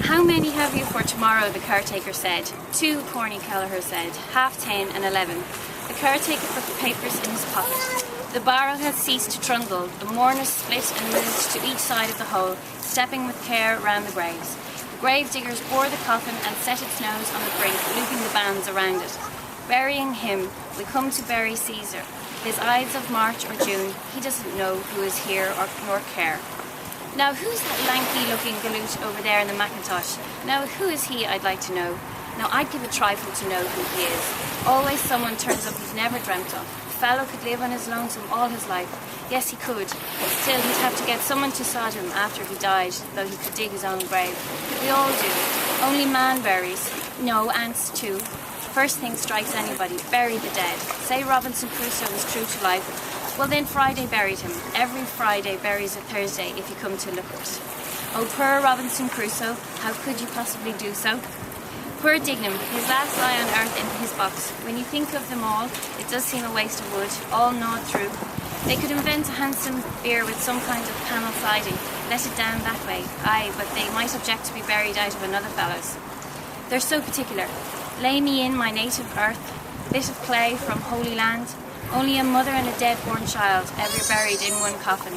How many have you for tomorrow, the caretaker said. 2, Corny Kelleher said. 10:30 and 11. The caretaker put the papers in his pocket. The barrow had ceased to trundle. The mourners split and moved to each side of the hole, stepping with care round the graves. The grave diggers bore the coffin and set its nose on the brink, looping the bands around it. Burying him, we come to bury Caesar. His Ides of March or June, he doesn't know who is here or nor care. Now who's that lanky-looking galoot over there in the Macintosh? Now who is he, I'd like to know. Now I'd give a trifle to know who he is. Always someone turns up he's never dreamt of. A fellow could live on his lonesome all his life. Yes, he could. But still, he'd have to get someone to sod him after he died, though he could dig his own grave. We all do. Only man buries. No, ants too. First thing strikes anybody, bury the dead. Say Robinson Crusoe was true to life. Well then Friday buried him. Every Friday buries a Thursday if you come to look at it. Oh, poor Robinson Crusoe, how could you possibly do so? Poor Dignam, his last lie on earth in his box. When you think of them all, it does seem a waste of wood, all gnawed through. They could invent a handsome bier with some kind of panel siding, let it down that way. Aye, but they might object to be buried out of another fellow's. They're so particular. Lay me in my native earth, bit of clay from Holy Land. Only a mother and a dead-born child ever buried in one coffin.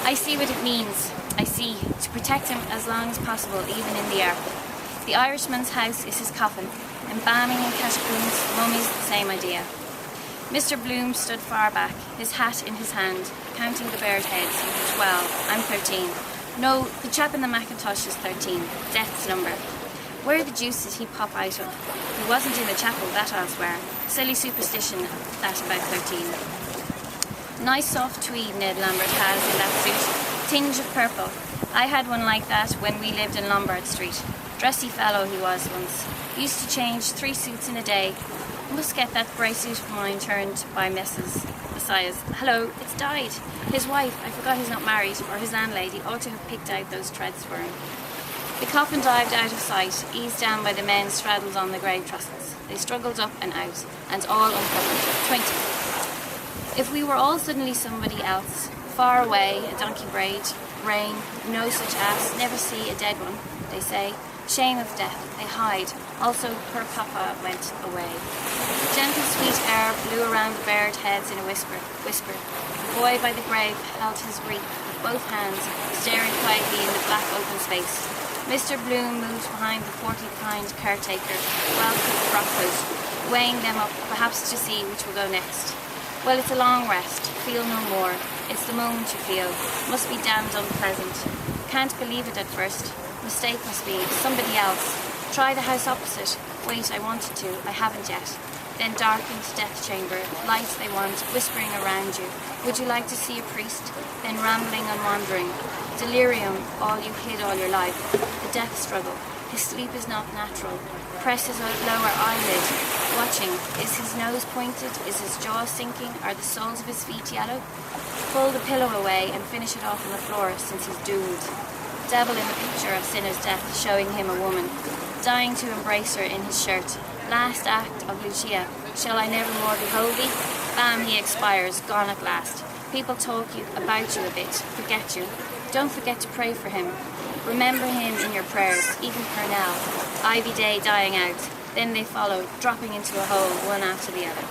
I see what it means. I see, to protect him as long as possible, even in the earth. The Irishman's house is his coffin. Embalming in catacombs, mummies, the same idea. Mr. Bloom stood far back, his hat in his hand, counting the bared heads. 12. I'm 13. No, the chap in the Macintosh is 13. Death's number. Where the deuce did he pop out of? He wasn't in the chapel, that I'll swear. Silly superstition, that about 13. Nice soft tweed Ned Lambert has in that suit. Tinge of purple. I had one like that when we lived in Lombard Street. Dressy fellow he was once. Used to change 3 suits in a day. Must get that grey suit of mine turned by Mrs. Messiah's. Hello, it's dyed. His wife, I forgot he's not married, or his landlady, ought to have picked out those threads for him. The coffin dived out of sight, eased down by the men straddled on the grave trestles. They struggled up and out, and all uncovered. 20. If we were all suddenly somebody else, far away, a donkey braid, rain, no such ass, never see a dead one, they say. Shame of death, they hide. Also, poor Papa went away. Gentle sweet air blew around the bared heads in a whisper. The boy by the grave held his wreath with both hands, staring quietly in the black open space. Mr. Bloom moved behind the 40-kind caretaker, well-cooked frock coat, weighing them up, perhaps to see which will go next. Well, it's a long rest. Feel no more. It's the moment you feel. Must be damned unpleasant. Can't believe it at first. Mistake must be. Somebody else. Try the house opposite. Wait, I wanted to. I haven't yet. Then darkened death chamber. Lights they want, whispering around you. Would you like to see a priest? Then rambling and wandering. Delirium, all you hid all your life. The death struggle. His sleep is not natural. Press his lower eyelid. Watching. Is his nose pointed? Is his jaw sinking? Are the soles of his feet yellow? Pull the pillow away and finish it off on the floor, since he's doomed. Devil in the picture of sinner's death, showing him a woman, dying to embrace her in his shirt. Last act of Lucia. Shall I never more behold thee? Bam, he expires, gone at last. People talk about you a bit, forget you. Don't forget to pray for him. Remember him in your prayers, even Purnell. Ivy Day dying out. Then they follow, dropping into a hole, one after the other.